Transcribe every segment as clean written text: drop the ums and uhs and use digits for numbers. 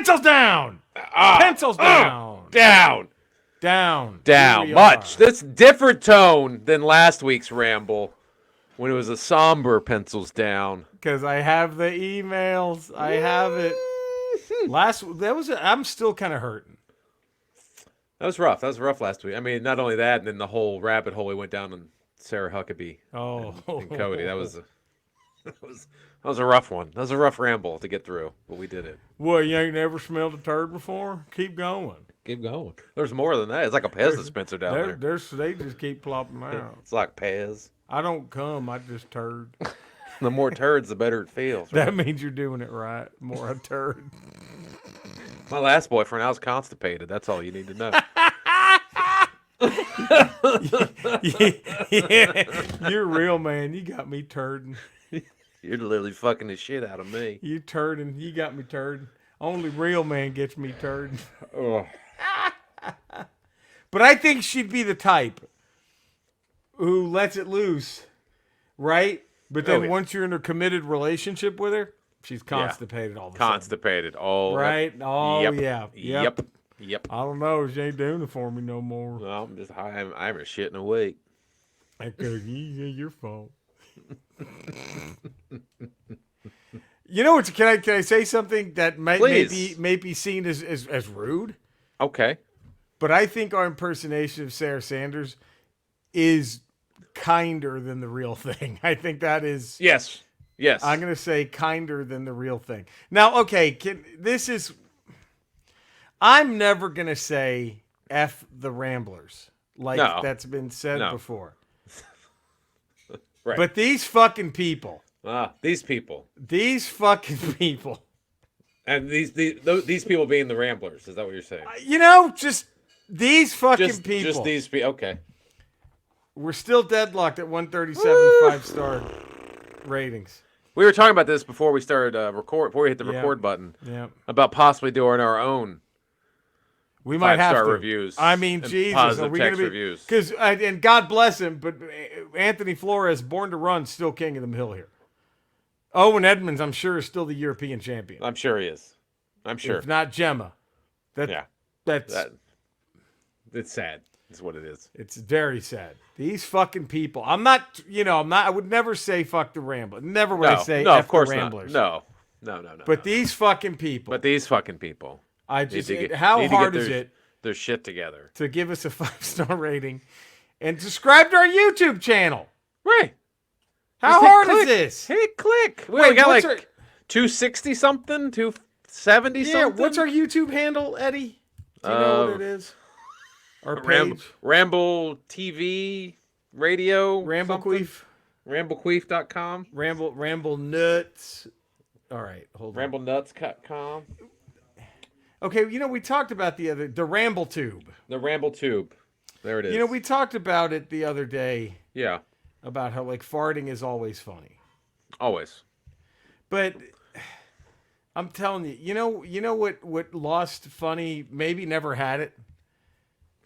Pencils down. Pencils down. Down. Much. That's different tone than last week's ramble when it was a somber pencils down. Because I have the emails. I have it. I'm still kind of hurting. That was rough. That was rough last week. I mean, not only that, and then the whole rabbit hole we went down on Sarah Huckabee and Cody. That was a rough one. That was a rough ramble to get through, but we did it. Well, you ain't never smelled a turd before? Keep going. Keep going. There's more than that. It's like a Pez dispenser down there. They just keep plopping out. It's like Pez. I don't come. I just turd. The more turds, the better it feels. Right? That means you're doing it right. More a turd. My last boyfriend, I was constipated. That's all you need to know. Yeah, you're real, man. You got me turding. You're literally fucking the shit out of me. You turding. You got me turding. Only real man gets me turding. Oh. But I think she'd be the type who lets it loose, right? But then once you're in a committed relationship with her, she's constipated all the time. Constipated. Oh, right? Oh, yep. Yep. I don't know. She ain't doing it for me no more. Well, I haven't shit in a week. Because your fault. You know what? Can I say something that may be seen as rude? Okay. But I think our impersonation of Sarah Sanders is kinder than the real thing. I think that is... Yes. I'm going to say kinder than the real thing. Now, okay, I'm never going to say F the Ramblers that's been said before. Right. But these fucking people. These people. These fucking people. And these people being the Ramblers. Is that what you're saying? Just these fucking people. Just these people. Okay. We're still deadlocked at 137 5-star ratings. We were talking about this before we started before we hit the record button. Yeah. About possibly doing our own. We might have 5-star to. reviews. I mean, Jesus, positive text reviews. Because and God bless him, but Anthony Flores, born to run, still king of the hill here. Owen Edmonds, I'm sure, is still the European champion. I'm sure he is. I'm sure. If not Gemma. It's sad. That's what it is. It's very sad. These fucking people. I would never say fuck the Ramblers. Never would I say F of course the Ramblers. No. But these fucking people. I just, how hard is it? Their shit together. To give us a 5-star rating and subscribe to our YouTube channel. Right. How hard is this? Hit click. We got like 260 something, 270 something. Yeah, what's our YouTube handle, Eddie? Do you know what it is? Our page? Ramble TV, radio. Ramblequeef. Ramblequeef.com. Ramble Nuts. All right, hold on. RambleNuts.com. Okay, we talked about the Ramble Tube. The Ramble Tube. There it is. We talked about it the other day. Yeah. About how farting is always funny. Always. But I'm telling you, you know what lost funny, maybe never had it?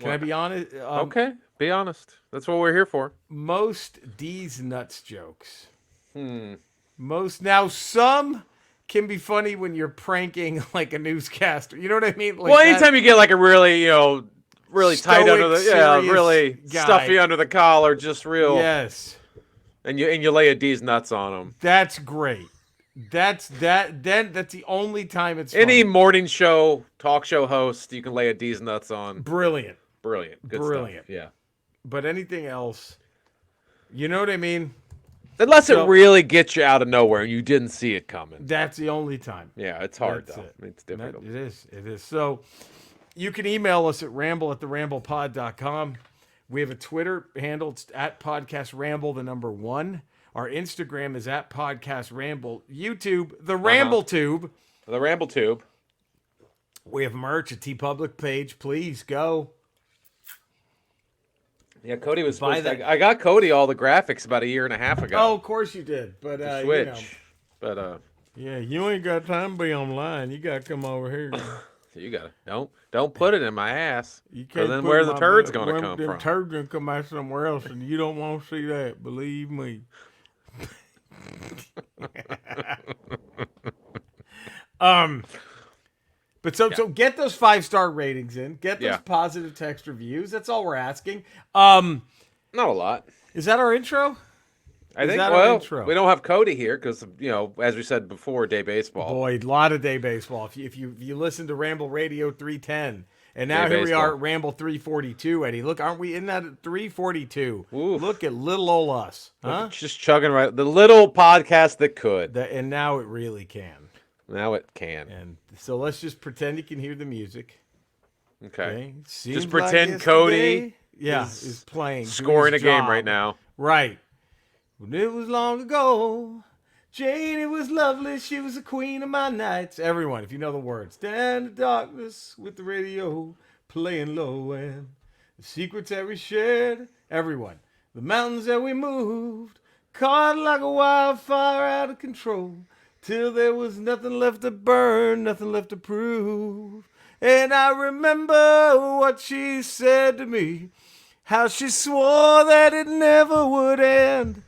Can I be honest? Okay, be honest. That's what we're here for. Most D's nuts jokes. Some can be funny when you're pranking like a newscaster. You know what I mean? Anytime you get like a really, really tight under the really guy. Stuffy under the collar, just real. Yes. And you lay a D's nuts on them. That's great. That's the only time it's any funny. Morning show, talk show host you can lay a D's nuts on. Brilliant. Good stuff. Yeah. But anything else, you know what I mean? Unless it really gets you out of nowhere and you didn't see it coming. That's the only time. Yeah, it's hard though. It's difficult. It is. So you can email us at ramble@theramblepod.com. We have a Twitter handle. It's @podcastramble, the number 1. Our Instagram is @podcastramble. YouTube, the Ramble Tube. The Ramble Tube. We have merch, a TeePublic page. Please go. Yeah, Cody was supposed to. I got Cody all the graphics about a year and a half ago. Oh, of course you did. But Switch. But yeah, you ain't got time to be online. You gotta come over here. You gotta don't put it in my ass. You can't. Then where the turd's gonna come from? The turd's gonna come out somewhere else, and you don't want to see that. Believe me. But so get those 5-star ratings in. Get those positive text reviews. That's all we're asking. Not a lot. Is that our intro? I think, well, we don't have Cody here because, as we said before, day baseball. Boy, a lot of day baseball. If you listen to Ramble Radio 310, and now day here baseball. we are at Ramble 342, Eddie. Look, aren't we in that at 342? Oof. Look at little ol' us. Huh? Just chugging right. The little podcast that could. And now it really can. Now it can. And so let's just pretend you can hear the music. Okay. Seems Just pretend like Cody is playing. scoring a game right now. Right. When it was long ago, Jane, it was lovely. She was the queen of my nights. Everyone, if you know the words. Down in the darkness with the radio playing low and the secrets that we shared. Everyone. The mountains that we moved, caught like a wildfire out of control, till there was nothing left to burn, nothing left to prove. And I remember what she said to me, how she swore that it never would end.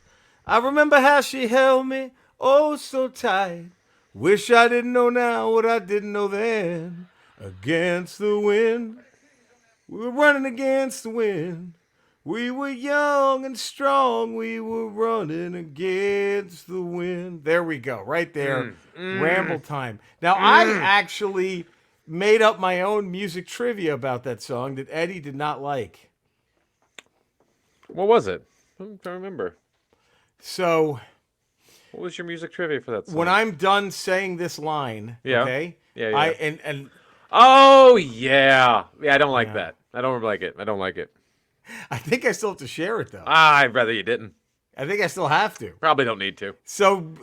I remember how she held me, oh so tight. Wish I didn't know now what I didn't know then. Against the wind, we were running against the wind. We were young and strong, we were running against the wind. There we go, right there. Ramble time. Now, I actually made up my own music trivia about that song that Eddie did not like. What was it? I'm trying to remember. So, what was your music trivia for that song? when I'm done saying this line, okay? Yeah. And oh, yeah. Yeah, I don't like that. I don't like it. I think I still have to share it, though. I'd rather you didn't. I think I still have to. Probably don't need to. So,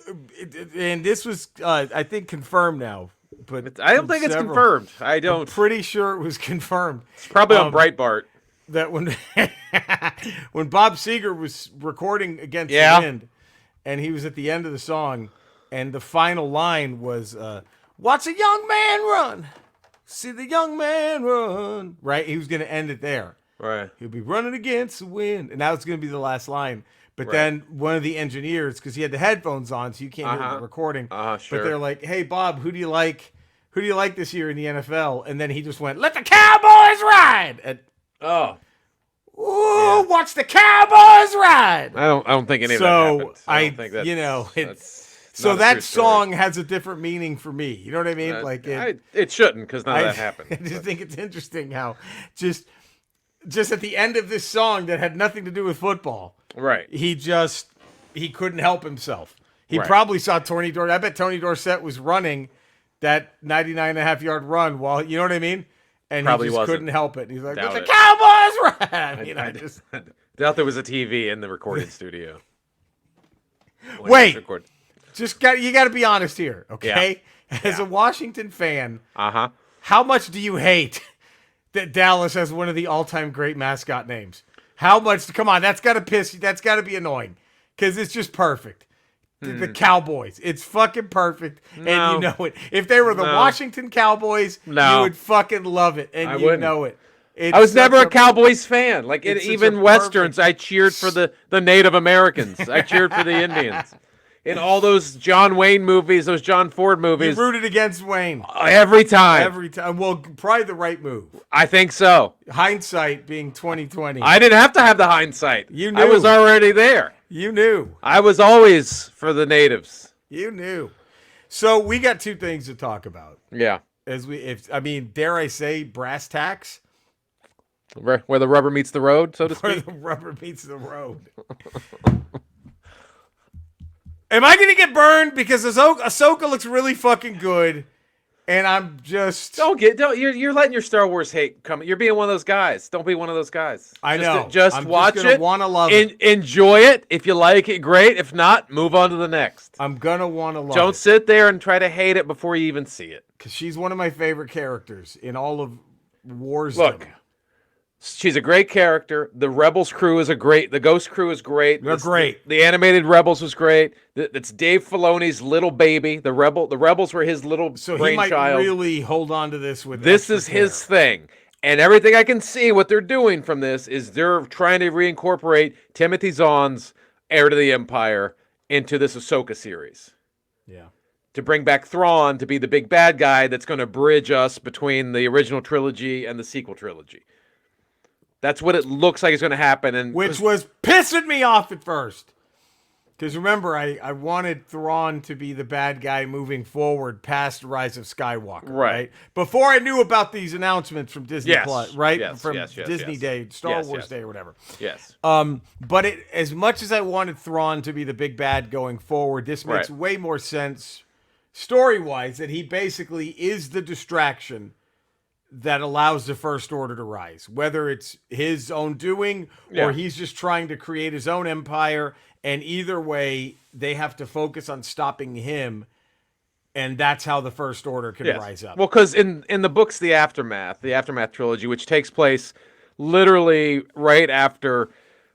and this was, I think, confirmed now. But I don't think it's confirmed. I'm pretty sure it was confirmed. It's probably on Breitbart. That when when Bob Seger was recording Against the Wind, and he was at the end of the song, and the final line was, watch a young man run. See the young man run. Right? He was going to end it there. Right. He'll be running against the wind. And that was going to be the last line. But then one of the engineers, because he had the headphones on, so you can't hear the recording. Sure. But they're like, hey, Bob, who do you like? Who do you like this year in the NFL? And then he just went, let the Cowboys ride. And, watch the Cowboys ride. I don't think any of that happened. I don't think that's so that song has a different meaning for me. You know what I mean? It shouldn't, because none of that happened. I just think it's interesting how just at the end of this song that had nothing to do with football, right? He couldn't help himself. He probably saw Tony Dorsett. I bet Tony Dorsett was running that 99.5-yard run while, you know what I mean? And probably he just couldn't help it. He's like, Doubt "With the Cowboys ride!" I doubt there was a TV in the recording studio. Wait, you got to be honest here, okay? Yeah. As a Washington fan, how much do you hate that Dallas has one of the all-time great mascot names? How much? Come on, that's got to piss you. That's got to be annoying because it's just perfect. The Cowboys. It's fucking perfect, and you know it. If they were the Washington Cowboys, you would fucking love it, and you know it. I was never a Cowboys fan. Like, even Westerns, I cheered for the Native Americans. I cheered for the Indians. In all those John Wayne movies, those John Ford movies. You rooted against Wayne. Every time. Every time. Well, probably the right move. I think so. Hindsight being 2020. I didn't have to have the hindsight. You knew. I was already there. You knew. I was always for the natives. You knew. So we got two things to talk about. Yeah. Dare I say brass tacks? Where the rubber meets the road, so to speak? Where the rubber meets the road. Am I going to get burned? Because Ahsoka looks really fucking good, and I'm just... You're letting your Star Wars hate come. You're being one of those guys. Don't be one of those guys. I know. Just watch it. Wanna love it. Enjoy it. If you like it, great. If not, move on to the next. I'm going to want to love it. Don't sit there and try to hate it before you even see it. Because she's one of my favorite characters in all of Wars. Look. She's a great character. The Rebels crew is the Ghost crew is great. They're great. The animated Rebels was great. It's Dave Filoni's little baby. The Rebels were his little so brainchild. He might really hold on to this with this is his thing. And everything I can see what they're doing from this is they're trying to reincorporate Timothy Zahn's Heir to the Empire into this Ahsoka series. Yeah. to bring back Thrawn to be the big bad guy that's going to bridge us between the original trilogy and the sequel trilogy. That's what it looks like is going to happen. And which was pissing me off at first. Because remember, I wanted Thrawn to be the bad guy moving forward past Rise of Skywalker, right? Before I knew about these announcements from Disney Plus, right? From Disney Day, Star Wars Day, or whatever. Yes. But as much as I wanted Thrawn to be the big bad going forward, this makes way more sense story-wise, that he basically is the distraction that allows the First Order to rise. Whether it's his own doing or he's just trying to create his own empire. And either way, they have to focus on stopping him, and that's how the First Order can rise up. Well, because in the books, the Aftermath trilogy, which takes place literally right after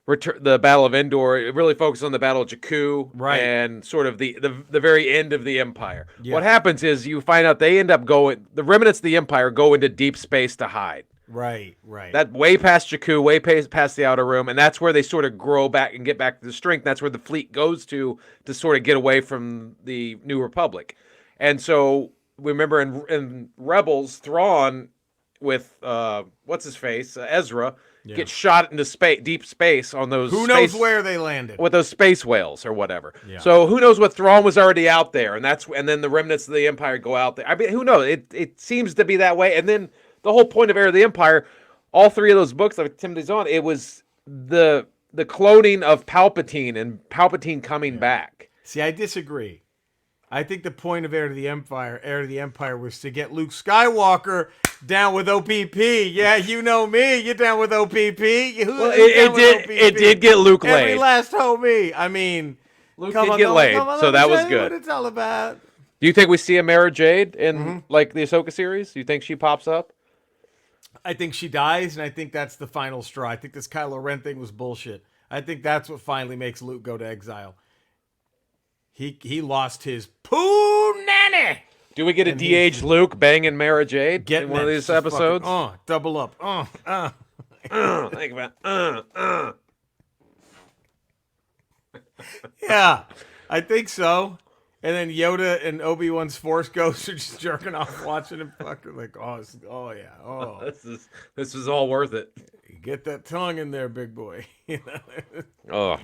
the Battle of Endor, it really focuses on the Battle of Jakku and sort of the very end of the Empire. Yeah. What happens is you find out they end up the remnants of the Empire go into deep space to hide. Right. That way past Jakku, way past the Outer Rim, and that's where they sort of grow back and get back to the strength. That's where the fleet goes to sort of get away from the New Republic. And so remember in Rebels, Thrawn with what's his face, Ezra, gets shot into deep space on those. Who knows where they landed with those space whales or whatever. Yeah. So who knows what Thrawn was already out there, and then the remnants of the Empire go out there. I mean, who knows? It seems to be that way, and then. The whole point of Heir of the Empire, all three of those books that Timothy's on, it was the cloning of Palpatine and Palpatine coming back. See, I disagree. I think the point of Heir of the Empire was to get Luke Skywalker down with OPP. Yeah, you know me. You're down with OPP. It did get Luke laid. Every last homie. I mean, Luke did get laid, so that was good. What it's all about. Do you think we see a Mara Jade in like the Ahsoka series? Do you think she pops up? I think she dies, and I think that's the final straw. I think this Kylo Ren thing was bullshit. I think that's what finally makes Luke go to exile. He lost his poo nanny. Do we get a de-aged Luke banging Mara Jade in one of these episodes? Fucking, double up. Think about Yeah, I think so. And then Yoda and Obi-Wan's Force Ghosts are just jerking off watching him fucking like, this is all worth it. Get that tongue in there, big boy. Oh,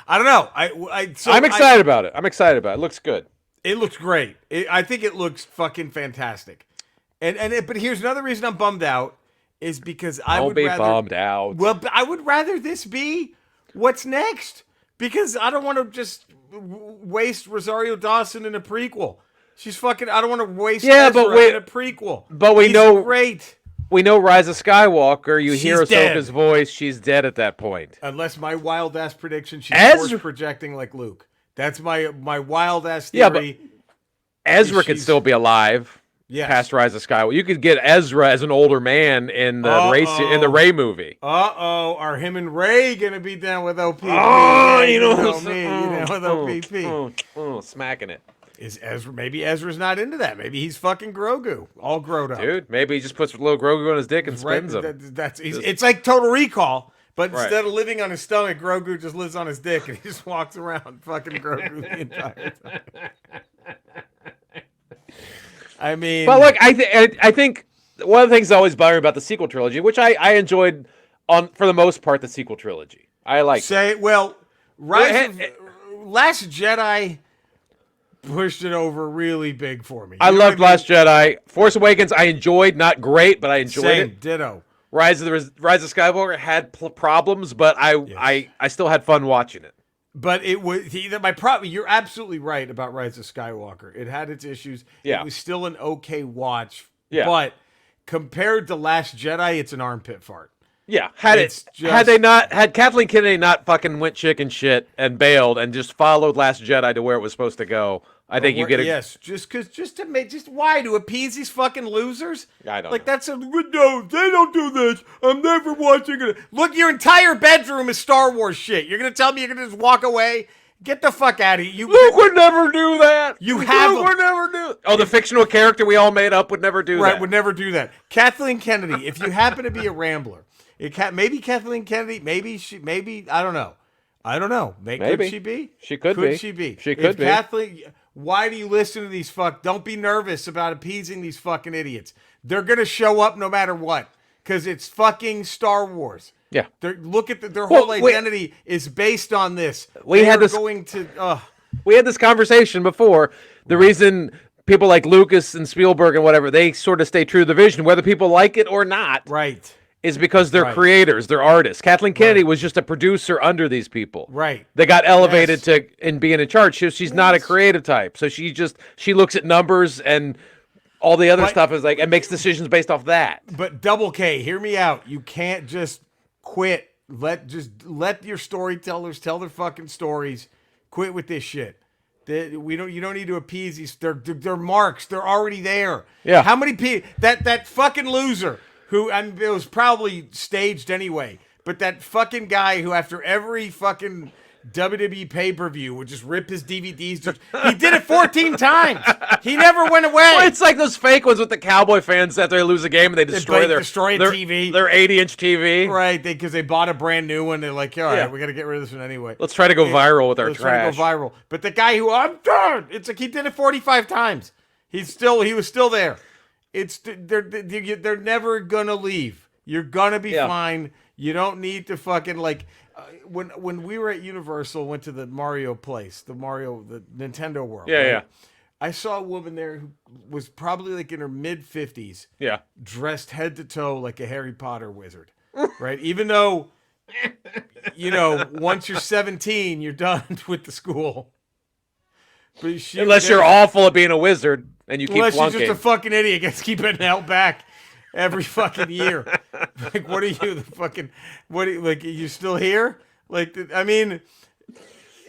I don't know. I'm excited about it. It looks good. It looks great. I think it looks fucking fantastic. But here's another reason I'm bummed out is because I would rather bummed out. Well, I would rather this be what's next because I don't want to just waste Rosario Dawson in a prequel. She's fucking. I don't want to waste Ezra in a prequel. But He's great. We know Rise of Skywalker. You hear Ahsoka's voice. She's dead at that point. Unless my wild ass prediction, she's force projecting like Luke. That's my wild ass theory. Yeah, but Ezra could still be alive. Yes. Past Rise of Skywalker. You could get Ezra as an older man in the Rey movie. Are him and Rey gonna be down with OPP? Oh, you know me. You know with OPP. Smacking it. Is Ezra? Maybe Ezra's not into that. Maybe he's fucking Grogu, all grown up. Dude, maybe he just puts a little Grogu on his dick and spins him. It's like Total Recall, but instead of living on his stomach, Grogu just lives on his dick and he just walks around fucking Grogu the entire time. I mean, but look, I think one of the things that always bothered me about the sequel trilogy, which I enjoyed for the most part, the sequel trilogy. I like. Last Jedi pushed it over really big for me. I loved Last Jedi. Force Awakens, I enjoyed, not great, but I enjoyed it. Ditto. Rise of Skywalker had problems, but I still had fun watching it. But it was my problem. You're absolutely right about Rise of Skywalker. It had its issues. Yeah. It was still an okay watch. Yeah. But compared to Last Jedi, it's an armpit fart. Yeah. Had Kathleen Kennedy not fucking went chicken shit and bailed and just followed Last Jedi to where it was supposed to go, I think you get it. Yes, why to appease these fucking losers? I don't know. That's no, they don't do this. I'm never watching it. Look, your entire bedroom is Star Wars shit. You're gonna tell me you're gonna just walk away? Get the fuck out of here. Luke would never do that. Luke would never do it. Oh, the fictional character we all made up would never do that. Right, would never do that. Kathleen Kennedy, if you happen to be a Rambler, maybe Kathleen Kennedy, maybe I don't know. Maybe. Could she be? She could be. She be? She could be. Kathleen, Why do you listen to these Don't be nervous about appeasing these fucking idiots. They're gonna show up no matter what, because it's fucking Star Wars. Yeah. Look at their whole identity is based on this. We had this conversation before. The reason people like Lucas and Spielberg and whatever, they sort of stay true to the vision, whether people like it or not. Right. Is because they're creators, they're artists. Kathleen Kennedy was just a producer under these people. Right. They got elevated to in being in charge. She's not a creative type. So she looks at numbers and all the other stuff is like, and makes decisions based off that. But Double K, hear me out. You can't just quit. Let your storytellers tell their fucking stories. Quit with this shit. You don't need to appease these. They're marks. They're already there. Yeah. How many people that fucking loser who, and it was probably staged anyway, but that fucking guy who after every fucking WWE pay-per-view would just rip his DVDs. He did it 14 times. He never went away. Well, it's like those fake ones with the Cowboy fans after they lose a game and they destroy their TV. Their 80-inch TV. Right, because they bought a brand new one. They're like, all right, we got to get rid of this one anyway. Let's try to go viral with our trash. Let's try to go viral. But the guy who, I'm done. It's like he did it 45 times. He was still there. They're never gonna leave. You're gonna be fine. You don't need to fucking when we were at Universal, went to the Mario place, the Nintendo World. Yeah. I saw a woman there who was probably like in her mid-50s. Yeah. Dressed head to toe like a Harry Potter wizard. Right? Even though, once you're 17, you're done with the school. Unless you're awful at being a wizard and you keep flunking. Unless you're just a fucking idiot, gets keeping held back every fucking year. Like, what are you, are you still here? Like, I mean,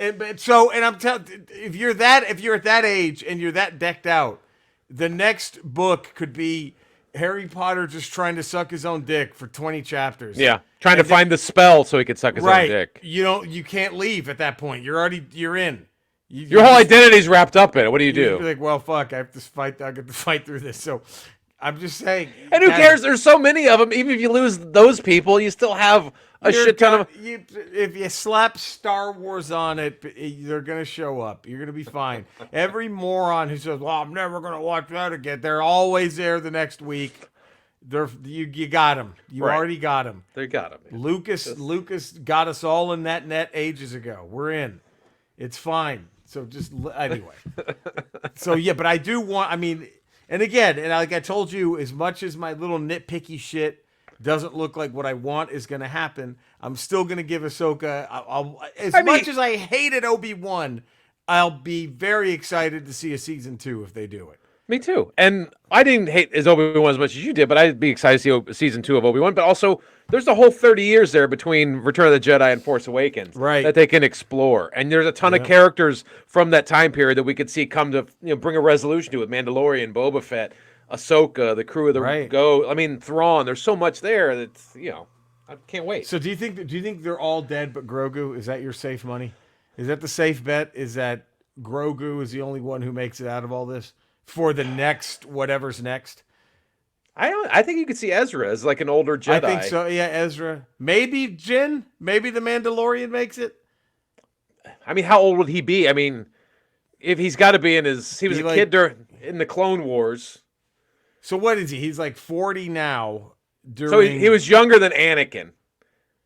and I'm telling, if you're at that age and you're that decked out, the next book could be Harry Potter just trying to suck his own dick for 20 chapters. Yeah, trying to find the spell so he could suck his own dick. You can't leave at that point. You're in. Your whole identity's wrapped up in it. What do you do? You're like, well, fuck, I have to fight. I got to fight through this. So, I'm just saying. And who cares? There's so many of them. Even if you lose those people, you still have a shit ton of. If you slap Star Wars on it, they're gonna show up. You're gonna be fine. Every moron who says, "Well, I'm never gonna watch that again," they're always there the next week. You got them. You already got them. They got them. Lucas got us all in that net ages ago. We're in. It's fine. So just anyway. So yeah, but I do want. I mean, and again, and like I told you, as much as my little nitpicky shit doesn't look like what I want is going to happen, I'm still going to give Ahsoka. As much as I hated Obi-Wan, I'll be very excited to see a season 2 if they do it. Me too. And I didn't hate Obi-Wan as much as you did, but I'd be excited to see season 2 of Obi-Wan. But also, there's a whole 30 years there between Return of the Jedi and Force Awakens that they can explore. And there's a ton of characters from that time period that we could see come to bring a resolution to it. Mandalorian, Boba Fett, Ahsoka, the crew of the Go. I mean, Thrawn. There's so much there that's, I can't wait. So do you think they're all dead but Grogu? Is that your safe money? Is that the safe bet? Is that Grogu is the only one who makes it out of all this? For the next, whatever's next? I think you could see Ezra as like an older Jedi. I think so, yeah, Ezra. Maybe Jin? Maybe the Mandalorian makes it? I mean, how old would he be? I mean, if he's got to be he was a kid in the Clone Wars. So what is he? He's like 40 now. So he was younger than Anakin,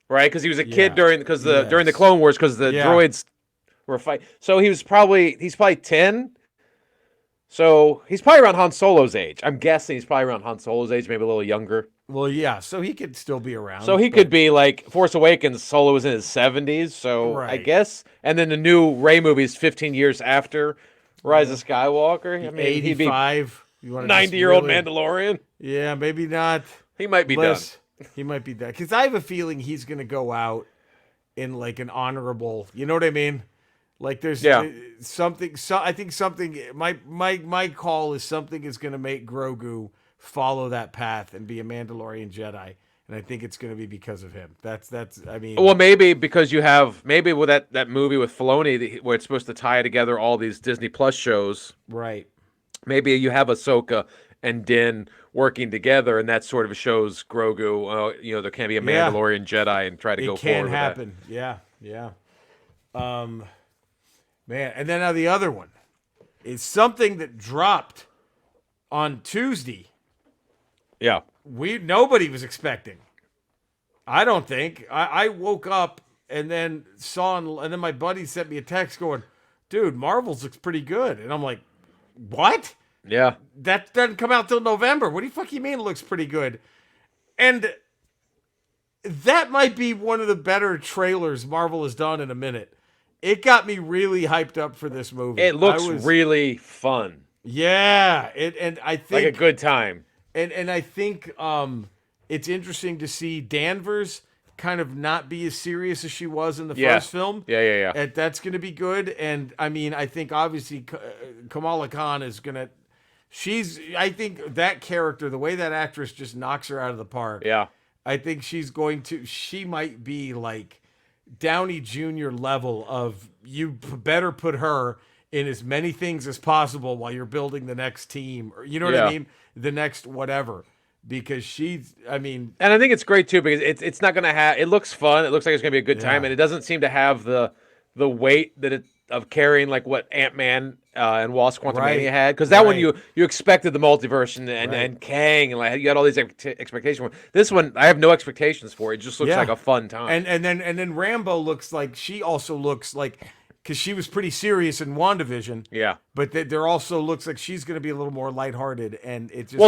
right? Because he was a kid during the Clone Wars because the droids were fighting. So he's probably 10. So he's probably around Han Solo's age. I'm guessing he's probably around Han Solo's age, maybe a little younger. Well, yeah, so he could still be around. So he could be like Force Awakens, Solo was in his 70s, so I guess. And then the new Rey movie is 15 years after Rise of Skywalker. I mean, 85. He'd be 90-year-old Mandalorian. Yeah, maybe not. He might be done. He might be done. Because I have a feeling he's going to go out in like an honorable, you know what I mean? Like there's something. So I think something. My call is something is going to make Grogu follow that path and be a Mandalorian Jedi, and I think it's going to be because of him. That's. I mean, well, maybe because you have with that movie with Filoni where it's supposed to tie together all these Disney Plus shows, right? Maybe you have Ahsoka and Din working together, and that sort of shows Grogu. There can be a Mandalorian Jedi and try to go forward. It can happen. Yeah. Man, and then now the other one is something that dropped on Tuesday. Yeah. Nobody was expecting. I don't think. I woke up and then and then my buddy sent me a text going, dude, Marvels looks pretty good. And I'm like, what? Yeah. That doesn't come out till November. What do you fuck you mean it looks pretty good? And that might be one of the better trailers Marvel has done in a minute. It got me really hyped up for this movie. It looks really fun. Yeah. And I think like a good time. And I think it's interesting to see Danvers kind of not be as serious as she was in the first film. Yeah. And that's going to be good. And I mean, I think obviously Kamala Khan is going to. I think that character, the way that actress just knocks her out of the park. Yeah. I think she might be like Downey Jr. level of you better put her in as many things as possible while you're building the next team. Or you know what I mean? The next whatever. Because and I think it's great too because it's not going to have, it looks fun. It looks like it's going to be a good time. And it doesn't seem to have the weight of carrying like what Ant-Man and Wasp Quantumania had, because that one you expected the multiverse and Kang and like you had all these expectations. This one I have no expectations for. It just looks like a fun time. And then Rambo looks like, she also looks like, because she was pretty serious in WandaVision. Yeah, but there also looks like she's going to be a little more lighthearted, and it just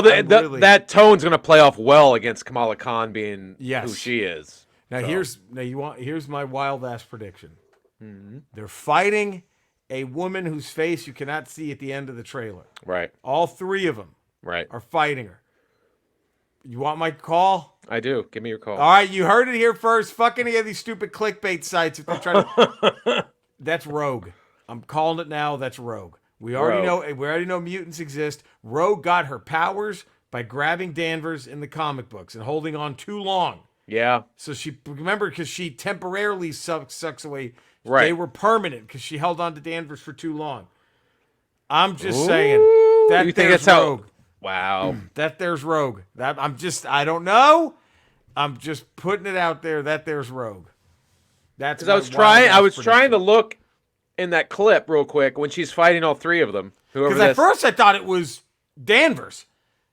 that tone's going to play off well against Kamala Khan being who she is. Now here's my wild ass prediction. Mm-hmm. They're fighting a woman whose face you cannot see at the end of the trailer. Right. All three of them are fighting her. You want my call? I do. Give me your call. All right, you heard it here first. Fuck any of these stupid clickbait sites if they're trying to. That's Rogue. I'm calling it now. That's Rogue. We already know mutants exist. Rogue got her powers by grabbing Danvers in the comic books and holding on too long. Yeah. So because she temporarily sucks away. Right. They were permanent because she held on to Danvers for too long. I'm just saying that you think there's that's Rogue. Wow. That there's Rogue. I don't know. I'm just putting it out there that there's Rogue. That's because I was trying to look in that clip real quick when she's fighting all three of them. Because at first I thought it was Danvers.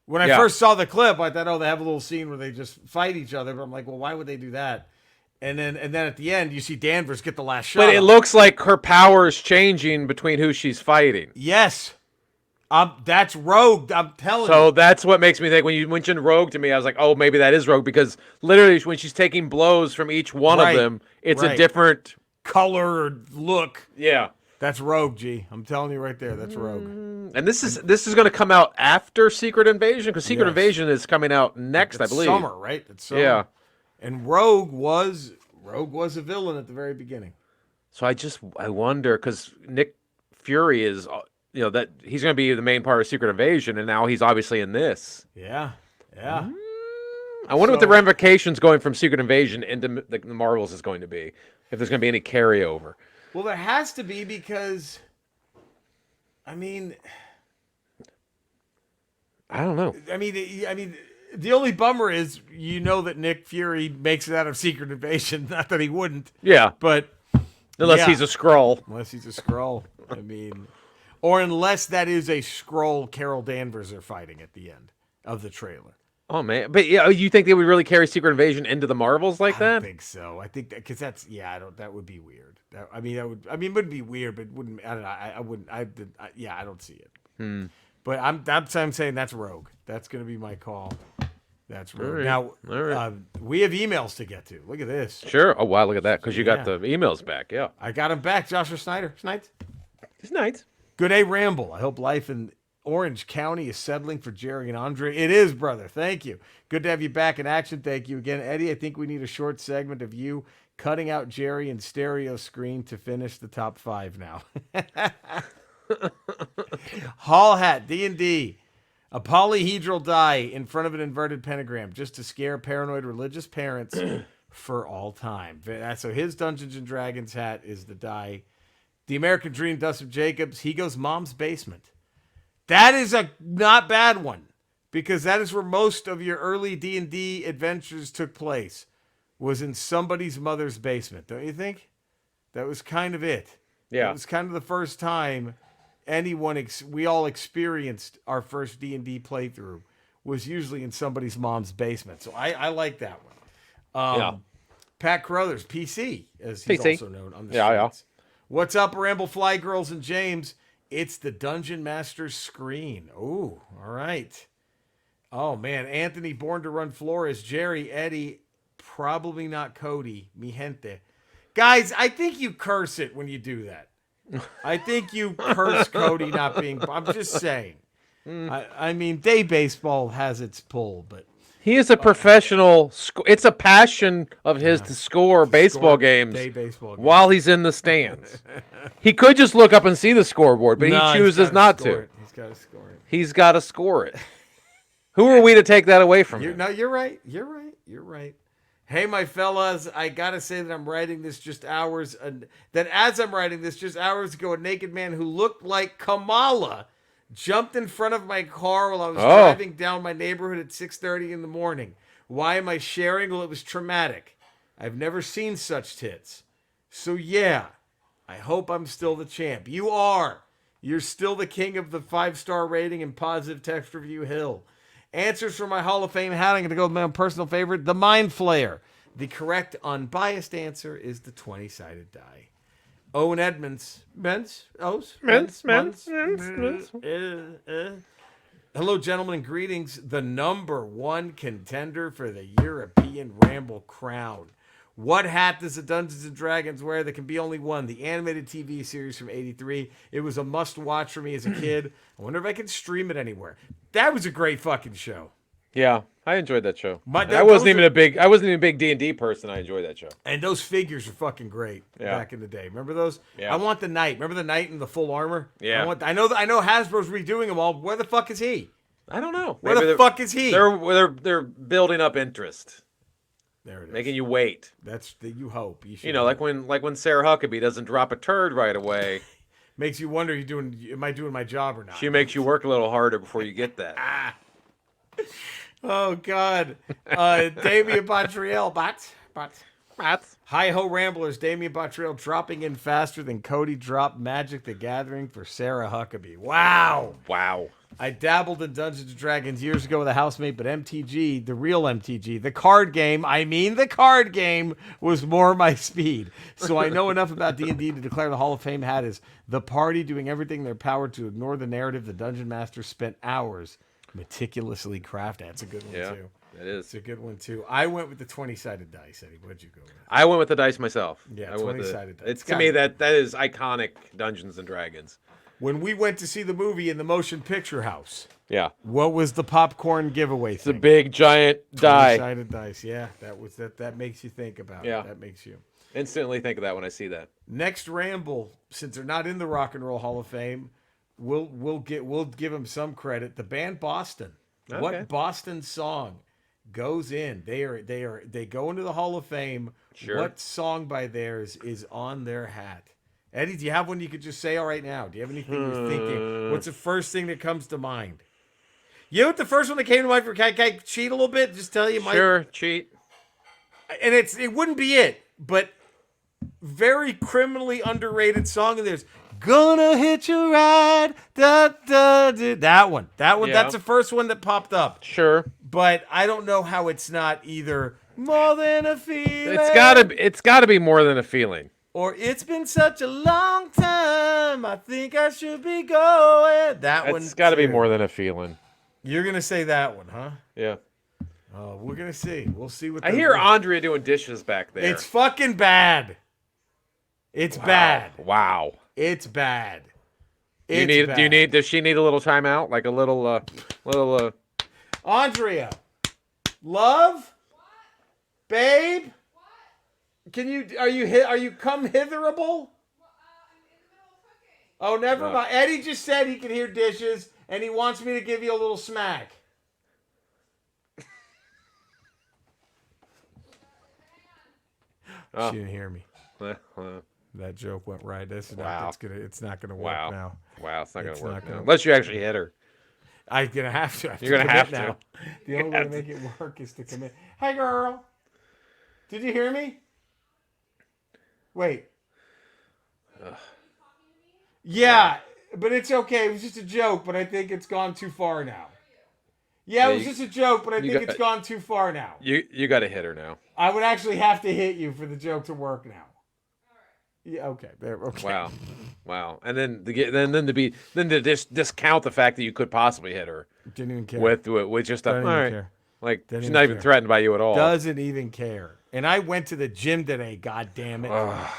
When I first saw the clip, I thought, they have a little scene where they just fight each other. But I'm like, well, why would they do that? And then at the end, you see Danvers get the last shot. But it looks like her power's changing between who she's fighting. Yes. That's Rogue. I'm telling you. So that's what makes me think, when you mentioned Rogue to me, I was like, oh, maybe that is Rogue. Because literally when she's taking blows from each one of them, it's a different color or look. Yeah. That's Rogue, G. I'm telling you right there. That's Rogue. And this is going to come out after Secret Invasion, because Secret Invasion is coming out next, I believe. Summer, right? It's summer. Yeah. And Rogue was a villain at the very beginning. So I wonder, because Nick Fury is, that he's going to be the main part of Secret Invasion, and now he's obviously in this. Yeah. I wonder what the ramifications going from Secret Invasion into the Marvels is going to be, if there's going to be any carryover. Well, there has to be, because, I don't know. I mean, the only bummer is that Nick Fury makes it out of Secret Invasion. Not that he wouldn't. Yeah. But unless he's a Skrull. Unless he's a Skrull. Or unless that is a Skrull Carol Danvers are fighting at the end of the trailer. Oh man, but you think they would really carry Secret Invasion into the Marvels like that? I don't think so. I think because that would be weird. It would be weird, but it wouldn't. I don't know. I wouldn't. I don't see it. But I'm saying that's Rogue. That's going to be my call. That's Rogue. All right. We have emails to get to. Look at this. Sure. Oh wow, look at that. Because you got the emails back. Yeah. I got them back. Joshua Snyder. It's nice. Good day, Ramble. I hope life in Orange County is settling for Jerry and Andre. It is, brother. Thank you. Good to have you back in action. Thank you again, Eddie. I think we need a short segment of you cutting out Jerry and stereo screen to finish the top 5 now. Hall hat, D&D. A polyhedral die in front of an inverted pentagram just to scare paranoid religious parents for all time. So his Dungeons & Dragons hat is the die. The American Dream, Dustin Jacobs. He goes Mom's Basement. That is a not bad one, because that is where most of your early D&D adventures took place, was in somebody's mother's basement. Don't you think? That was kind of it. Yeah. It was kind of the first time we all experienced our first D&D playthrough was usually in somebody's mom's basement. So I like that one. Yeah. Pat Carruthers, PC, as he's PC. also known on the Yeah. streets. What's up, Ramble Fly Girls and James? It's the Dungeon Master screen. Ooh, all right. Oh, man. Anthony, Born to Run Flores, Jerry, Eddie, probably not Cody, mi gente. Guys, I think you curse it when you do that. I think you curse Cody not being... I'm just saying. I mean, day baseball has its pull, but... He is a professional. It's a passion of his to score baseball games day baseball games. while he's in the stands. He could just look up and see the scoreboard, but he chooses not to. He's got to score it. He's got to score it. Who are we to take that away from him? No, you're right. You're right. Hey, my fellas, I got to say that I'm writing this just hours ago, a naked man who looked like Kamala jumped in front of my car while I was driving down my neighborhood at 6:30 in the morning. Why am I sharing? Well, it was traumatic. I've never seen such tits. So yeah, I hope I'm still the champ. You are. You're still the king of the 5-star rating and positive text review hill. Answers for my Hall of Fame hat. I'm going to go with my own personal favorite, the Mind Flayer. The correct unbiased answer is the 20-sided die. Owen Edmonds. Hello, gentlemen, and greetings. The #1 contender for the European Ramble crown. What hat does the Dungeons & Dragons wear? There can be only one. The animated TV series from '83. It was a must-watch for me as a kid. I wonder if I can stream it anywhere. That was a great fucking show. Yeah, I enjoyed that show. I wasn't even a big D&D person. I enjoyed that show. And those figures are fucking great back in the day. Remember those? Yeah. I want the knight. Remember the knight in the full armor? Yeah. I know Hasbro's redoing them all. Where the fuck is he? I don't know. Where the fuck is he? They're building up interest. There it is. Making you wait. You hope. You know, like when Sarah Huckabee doesn't drop a turd right away. Makes you wonder, am I doing my job or not? She makes you work a little harder before you get that. Oh, God. Damien Bontriel, Hi-ho, Ramblers. Damien Bontriel dropping in faster than Cody dropped Magic the Gathering for Sarah Huckabee. Wow. I dabbled in Dungeons & Dragons years ago with a housemate, but MTG, the real MTG, the card game was more my speed. So I know enough about D&D to declare the Hall of Fame hat is the party doing everything in their power to ignore the narrative the Dungeon Master spent hours meticulously crafting. That's a good one, too. It is. It's a good one, too. I went with the 20-sided dice, Eddie. What'd you go with? I went with the dice myself. Yeah, 20-sided dice. It's to me that is iconic Dungeons & Dragons. When we went to see the movie in the Motion Picture House, yeah, what was the popcorn giveaway thing? The big giant die. 20-sided dice. Yeah, that makes you think about it. That makes you instantly think of that when I see that. Next Ramble, since they're not in the Rock and Roll Hall of Fame, we'll give them some credit. The band Boston. Okay. What Boston song goes in? They go into the Hall of Fame. Sure. What song by theirs is on their hat? Eddie, do you have one you could just say all right now? Do you have anything you're thinking? What's the first thing that comes to mind? You know what the first one that came to mind for can I cheat a little bit? Just tell you, Mike. Sure, cheat. And it wouldn't be it, but very criminally underrated song of theirs. Gonna hit you right. Da, da, da. That one. Yeah. That's the first one that popped up. Sure. But I don't know how it's not either more than a feeling. It's gotta be more than a feeling. Or it's been such a long time, I think I should be going. That one. It's got to be more than a feeling. You're going to say that one, huh? Yeah. Oh, we're going to see. We'll see what I hear Andrea doing dishes back there. It's fucking bad. It's bad. Wow. It's bad. Does she need a little timeout? Like a little Andrea. Love? What? Babe? Are you come hitherable? Well, I'm in the middle of cooking. Oh, never mind. Eddie just said he can hear dishes, and he wants me to give you a little smack. She didn't hear me. That joke went right. It's not gonna work now. Wow, it's not gonna work now. Unless you actually hit her. I'm gonna have to. You're gonna have to. Now. The only way to make it work is to commit. Hey, girl. Did you hear me? Wait. Yeah. But it's okay. It was just a joke, but I think it's gone too far now. Yeah, it was just a joke, but I think it's gone too far now. You got to hit her now. I would actually have to hit you for the joke to work now. Yeah, okay. There, okay. Wow. And then to discount the fact that you could possibly hit her. Didn't even care. With just all right. Care. Like she's not even threatened by you at all. Doesn't even care. And I went to the gym today, god damn it.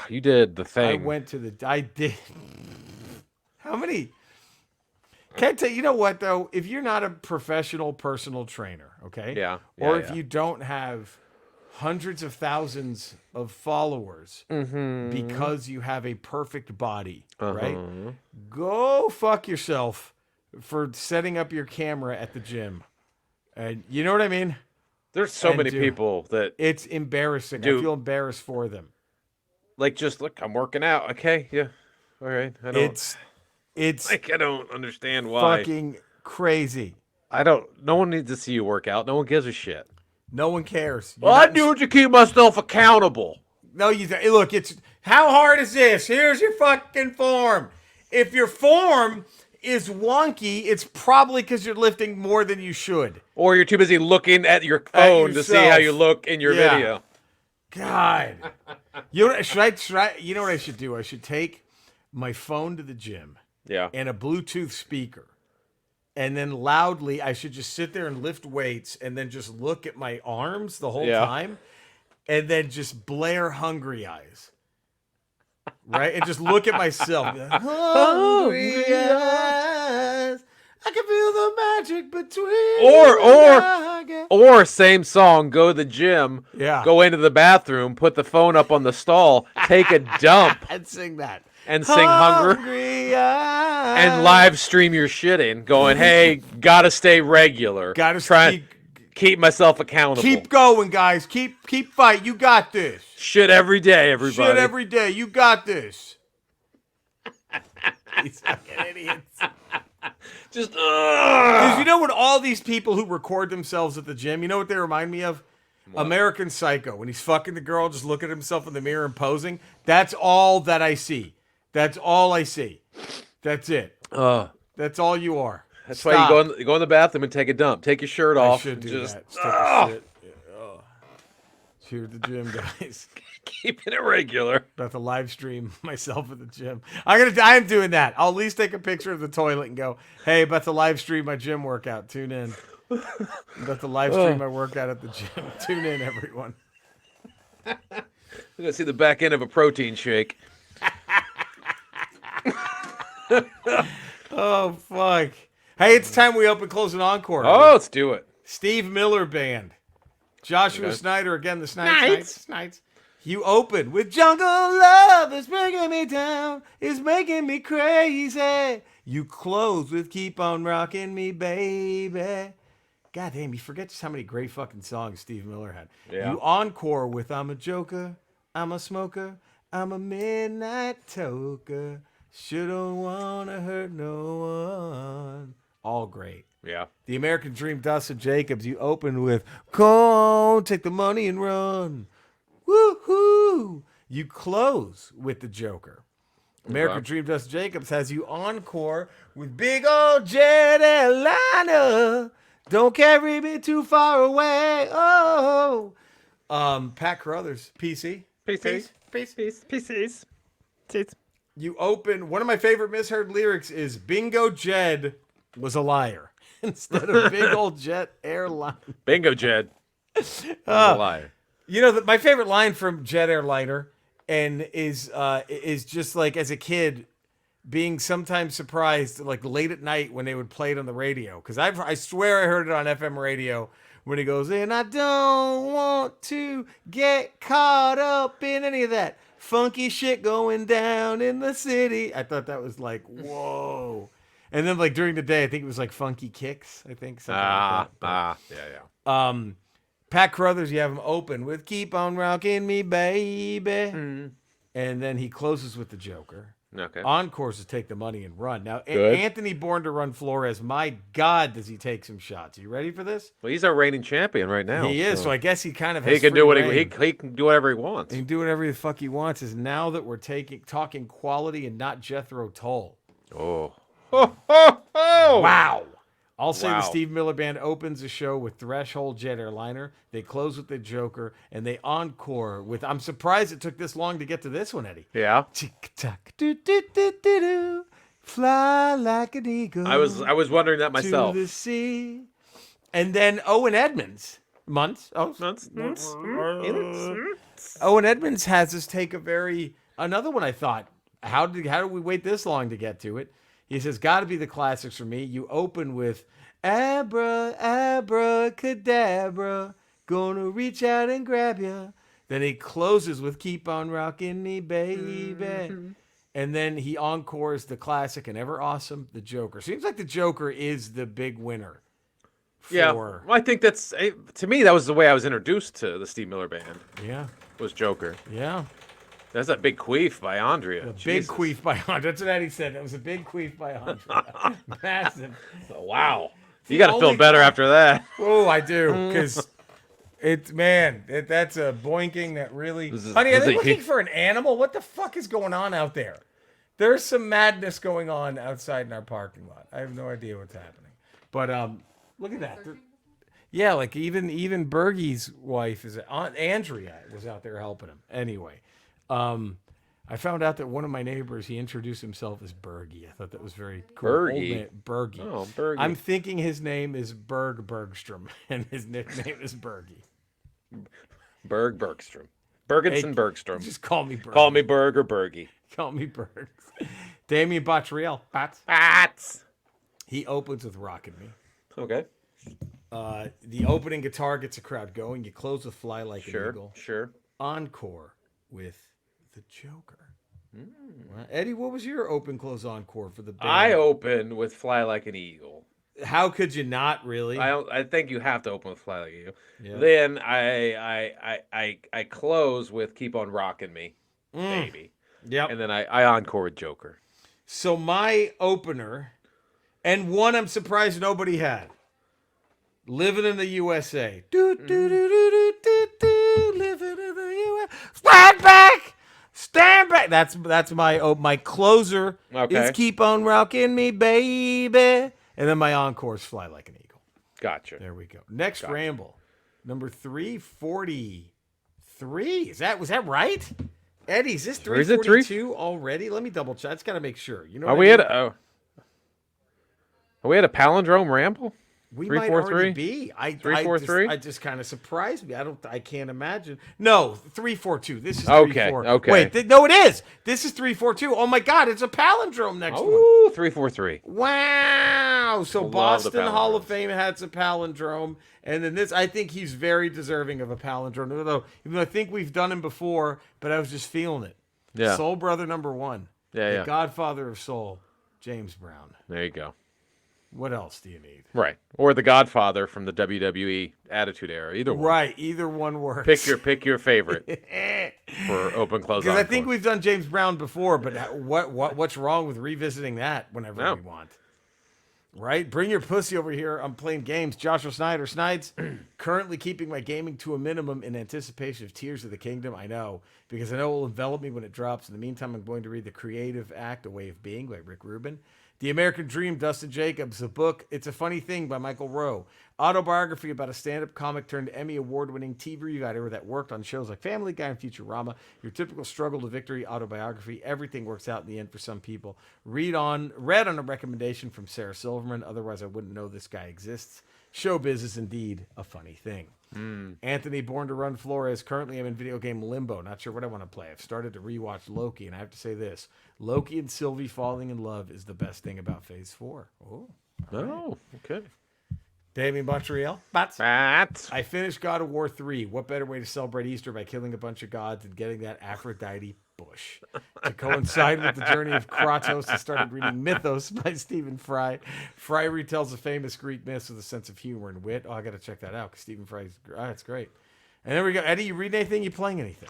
You did the thing. I did. How many? Can't tell you know what though? If you're not a professional personal trainer, okay? Yeah. Or if you don't have hundreds of thousands of followers because you have a perfect body, right? Go fuck yourself for setting up your camera at the gym. And you know what I mean? There's so many people that it's embarrassing. I feel embarrassed for them. Like, just look, I'm working out. Okay, yeah, all right. It's like I don't understand why. Fucking crazy. No one needs to see you work out. No one gives a shit. No one cares. Well, I do it to keep myself accountable. No, look. It's how hard is this? Here's your fucking form. If your form is wonky, it's probably because you're lifting more than you should. Or you're too busy looking at your phone to see how you look in your video. God. You know what I should do? I should take my phone to the gym. Yeah. And a Bluetooth speaker. And then loudly, I should just sit there and lift weights and then just look at my arms the whole time. And then just blare Hungry Eyes. Right? And just look at myself. Hungry Eyes. I can feel the magic between or same song, go to the gym, go into the bathroom, put the phone up on the stall, take a dump. And sing that. And sing Hungry Eyes. And live stream your shitting, going, hey, gotta stay regular. Gotta keep myself accountable. Keep going, guys. Keep fighting. You got this. Shit every day, everybody. Shit every day. You got this. These fucking idiots. Just because you know what, all these people who record themselves at the gym, you know what they remind me of? What? American Psycho. When he's fucking the girl, just looking at himself in the mirror and posing. That's all that I see. That's all I see. That's it. That's all you are. That's why you go in the bathroom and take a dump. Take your shirt off. I should do that. Take a shit. Yeah. Here at the gym, guys. Keeping it regular. About to live stream myself at the gym. I'm doing that. I'll at least take a picture of the toilet and go, hey, about to live stream my gym workout. Tune in. About to live stream my workout at the gym. Tune in, everyone. I'm going to see the back end of a protein shake. Oh, fuck. Hey, it's time we open, close, and encore. Oh, let's do it. Steve Miller Band. Joshua Snyder, again, the Snides. You open with Jungle Love is bringing me down, is making me crazy. You close with Keep on Rocking Me, Baby. God damn, you forget just how many great fucking songs Steve Miller had. Yeah. You encore with I'm a Joker, I'm a Smoker, I'm a Midnight Toker. Shouldn't wanna hurt no one. All great. Yeah. The American Dream, Dustin Jacobs. You open with Come on, take the money and run. Woohoo! You close with the Joker. American Dream, Dustin Jacobs has you encore with Big Old Jet Atlanta. Don't carry me too far away. Oh. Pat Carruthers, PC. PCs. You open, one of my favorite misheard lyrics is Bingo Jed was a liar. Instead of Big Old Jet Airline. Bingo Jed was a liar. You know, my favorite line from Jet Airliner is just like as a kid being sometimes surprised, like late at night when they would play it on the radio. Because I swear I heard it on FM radio when he goes, and I don't want to get caught up in any of that funky shit going down in the city. I thought that was like, whoa. And then like during the day, I think it was like Funky Kicks, I think. Something like that. Yeah. Pat Carruthers, you have him open with Keep on Rocking Me, Baby. And then he closes with the Joker. Okay. Encores is Take the Money and Run. Now, Anthony Born to Run Flores, my God, does he take some shots. Are you ready for this? Well, he's our reigning champion right now. He is, so I guess he kind of has he can do what he can do whatever he wants. He can do whatever the fuck he wants. Is now that we're talking quality and not Jethro Tull. Oh. Ho, ho, ho. Wow. I'll say the Wow. Steve Miller Band opens the show with Threshold Jet Airliner. They close with the Joker, and they encore with. I'm surprised it took this long to get to this one, Eddie. Yeah. Tick-tock, do-do-do-do-do. Fly like an eagle. I was wondering that myself. To the sea. And then Owen Edmonds. Owen Edmonds has us take another one I thought, how did we wait this long to get to it? He says, gotta be the classics for me. You open with Abra, abracadabra, gonna reach out and grab ya. Then he closes with Keep on Rocking Me, Baby. Mm-hmm. And then he encores the classic and ever awesome, the Joker. Seems like the Joker is the big winner. Yeah, well, I think that's, to me, that was the way I was introduced to the Steve Miller Band. Yeah. Was Joker. Yeah. That's a big queef by Andrea. Big queef by Andrea. That's what Eddie said. It was a big queef by Andrea. Massive. Wow. You got to feel better after that. Oh, I do. Because that's a boinking that really. Honey, are they looking for an animal? What the fuck is going on out there? There's some madness going on outside in our parking lot. I have no idea what's happening. But look at that. Yeah, like even Bergie's wife Aunt Andrea was out there helping him. Anyway. I found out that one of my neighbors, he introduced himself as Bergie. I thought that was very cool. Bergie? Bergie. Oh, Bergie. I'm thinking his name is Bergstrom, and his nickname is Bergie. Bergstrom. Bergenson Bergstrom. Just call me Bergie. Call me Berg or Bergie. Call me Berg. Damien Bottriell. Bats. He opens with Rockin' Me. Okay. The opening guitar gets a crowd going. You close with Fly Like an Eagle. Sure. Encore with the Joker. Eddie, what was your open-close encore for the band? I open with Fly Like an Eagle. How could you not, really? I think you have to open with Fly Like an Eagle. Yeah. Then I close with Keep on Rocking Me, Baby. Yep. And then I encore with Joker. So my opener, and one I'm surprised nobody had, Living in the USA. Living in the USA. Stand back. That's my closer. Okay. Is Keep on Rocking Me, Baby. And then my encore's Fly Like an Eagle. Gotcha. There we go. Next Ramble. Number 343. Was that right? Eddie, is this 342 already? Let me double check. I just got to make sure. You know, Are we at a palindrome ramble? We might already be. 343. I just kind of surprised me. I can't imagine. No, 342. This is okay. 34. Okay. Wait, no, it is. This is 342. Oh my God, it's a palindrome next one. Oh, 343. Wow. So Love Boston the Hall of Fame has a palindrome, and then this. I think he's very deserving of a palindrome. Even though I think we've done him before, but I was just feeling it. Yeah. Soul Brother number 1. Yeah. The Godfather of Soul, James Brown. There you go. What else do you need? Right. Or the Godfather from the WWE Attitude Era. Either one. Right. Either one works. Pick your favorite for open close. Because I think we've done James Brown before, but what's wrong with revisiting that whenever we want? Right? Bring your pussy over here. I'm playing games. Joshua Snides, currently keeping my gaming to a minimum in anticipation of Tears of the Kingdom. I know, because I know it will envelop me when it drops. In the meantime, I'm going to read The Creative Act, A Way of Being by Rick Rubin. The American Dream, Dustin Jacobs, a book, It's a Funny Thing by Michael Rowe. Autobiography about a stand-up comic turned Emmy award-winning TV writer that worked on shows like Family Guy and Futurama. Your typical struggle to victory autobiography. Everything works out in the end for some people. Read on a recommendation from Sarah Silverman. Otherwise, I wouldn't know this guy exists. Showbiz is indeed a funny thing. Anthony Born to Run Flores. Currently, I'm in video game limbo. Not sure what I want to play. I've started to rewatch Loki, and I have to say this. Loki and Sylvie falling in love is the best thing about Phase 4. Oh, okay. Damien Montreal. Bats. Bats. I finished God of War 3. What better way to celebrate Easter by killing a bunch of gods and getting that Aphrodite bush? To coincide with the journey of Kratos, I started reading Mythos by Stephen Fry. Fry retells a famous Greek myth with a sense of humor and wit. Oh, I got to check that out because Stephen Fry's that's great. And there we go. Eddie, you reading anything? You playing anything?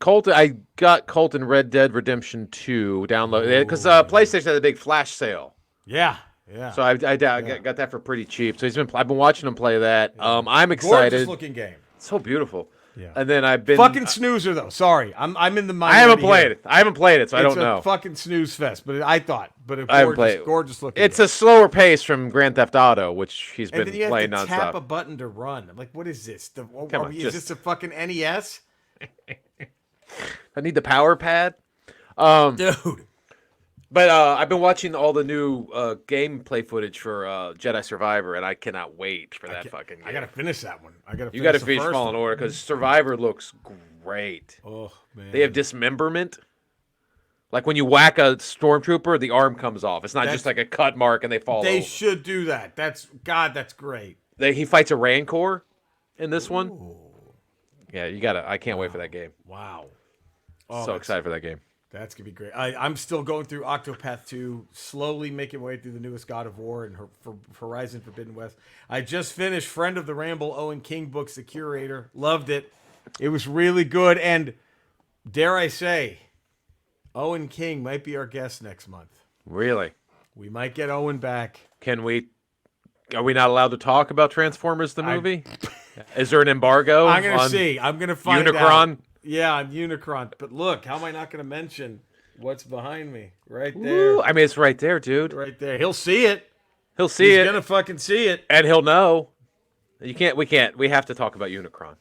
Colton, I got Colton Red Dead Redemption 2 downloaded because PlayStation had a big flash sale. Yeah. So I got that for pretty cheap. So I've been watching him play that. I'm excited. Gorgeous looking game. So beautiful. Yeah. And then I've been Fucking snoozer though. Sorry, I'm in the minority. I haven't played it, so I don't know. It's a fucking snooze fest, but I thought, but I haven't played it. Gorgeous looking. It's a slower pace from Grand Theft Auto, which he's been and then you playing have to nonstop. tap a button to run. I'm like, what is this? Is this a fucking NES? I need the power pad, dude. But I've been watching all the new gameplay footage for Jedi Survivor, and I cannot wait for that fucking game. I gotta finish that one. You gotta finish Fallen Order because Survivor looks great. Oh man, they have dismemberment. Like when you whack a stormtrooper, the arm comes off. It's not just like a cut mark and they fall. They over. should do that. That's great. He fights a Rancor in this one. Yeah, you gotta. I can't wait for that game. Wow, so excited for that game. That's gonna be great. I'm still going through Octopath 2, slowly making my way through the newest God of War and Horizon Forbidden West. I just finished Friend of the Ramble, Owen King books, The Curator. Loved it. It was really good, and dare I say, Owen King might be our guest next month. Really? We might get Owen back. Can we? Are we not allowed to talk about Transformers the movie? Is there an embargo? I'm gonna see. I'm gonna find Unicron? out. Yeah, I'm Unicron. But look, how am I not gonna mention what's behind me? Right there. Ooh, I mean, it's right there, dude. Right there. He'll see it. He's gonna fucking see it, and he'll know. You can't. We can't. We have to talk about Unicron.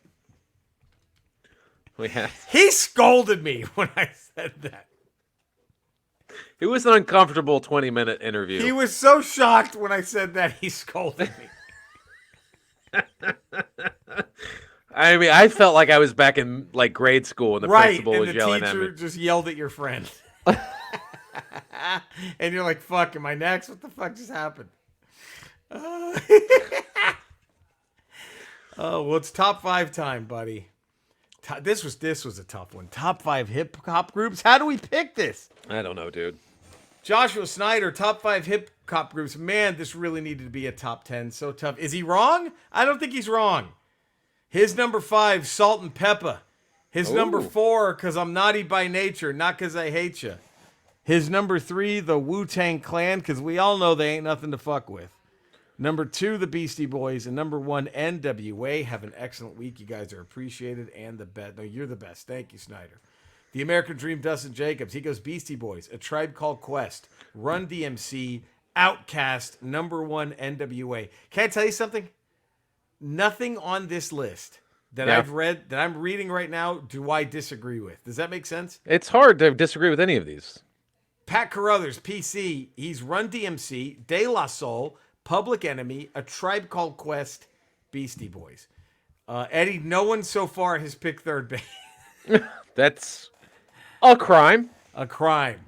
We have. He scolded me when I said that. It was an uncomfortable 20-minute interview. He was so shocked when I said that he scolded me. I mean, I felt like I was back in like grade school and the principal was yelling at me. And the teacher just yelled at your friend. And you're like, fuck, am I next? What the fuck just happened? Oh, well, it's top 5 time, buddy. This was a tough one. Top 5 hip hop groups. How do we pick this? I don't know, dude. Joshua Snyder, top 5 hip hop groups. Man, this really needed to be a top 10. So tough. Is he wrong? I don't think he's wrong. His number 5, Salt and Peppa. His number 4, Cause I'm Naughty by Nature, not cause I hate you. His number 3, the Wu-Tang Clan, cause we all know they ain't nothing to fuck with. Number 2, the Beastie Boys, and number 1, NWA. Have an excellent week. You guys are appreciated and the best. No, you're the best. Thank you, Snyder. The American Dream, Dustin Jacobs. He goes Beastie Boys, A Tribe Called Quest, Run DMC, Outkast, number 1, NWA. Can I tell you something? Nothing on this list that I've read, that I'm reading right now, do I disagree with. Does that make sense? It's hard to disagree with any of these. Pat Carruthers, PC. He's Run DMC, De La Soul, Public Enemy, A Tribe Called Quest, Beastie Boys. Eddie, no one so far has picked third base. That's a crime. A crime.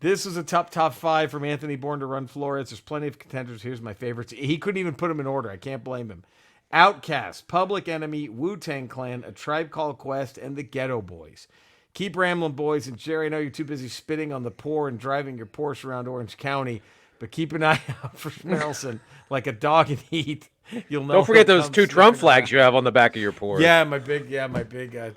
This was a top 5 from Anthony Born to Run Flores. There's plenty of contenders. Here's my favorites. He couldn't even put them in order. I can't blame him. Outkast, Public Enemy, Wu-Tang Clan, A Tribe Called Quest, and the Ghetto Boys. Keep rambling, boys. And Jerry, I know you're too busy spitting on the poor and driving your Porsche around Orange County, but keep an eye out for Schmelson like a dog in heat. You'll know. Don't forget those 2 Trump flags you have on the back of your Porsche. Yeah, my big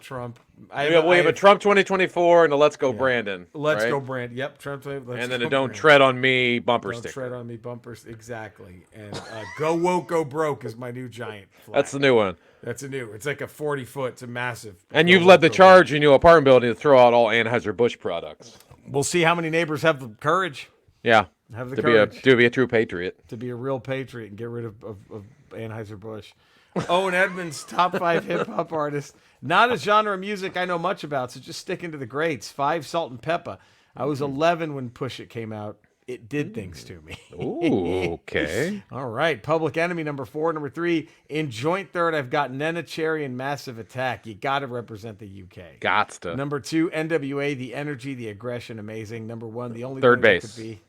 Trump. We have a Trump 2024 and a Let's Go Brandon. Let's right? go Brandon. Yep, Trump. And then a Don't Tread on Me bumper Don't sticker. tread on me bumpers. Exactly. And Go Woke, Go Broke is my new giant flag. That's the new one. That's a new. It's like a 40-foot. It's a massive. And you've led the charge in your apartment building to throw out all Anheuser-Busch products. We'll see how many neighbors have the courage. Yeah. Have the courage. To be a true patriot. To be a real patriot and get rid of Anheuser-Busch. Owen Edmonds, top 5 hip-hop artist. Not a genre of music I know much about, so just sticking to the greats. 5, Salt and Peppa. I was 11 when Push It came out. It did things to me. Ooh, okay. All right. Public Enemy, number 4. Number 3, in joint third, I've got Nena Cherry and Massive Attack. You got to represent the UK. Gots to. Number 2, NWA, the energy, the aggression, amazing. Number 1, the only third winner base. Could be.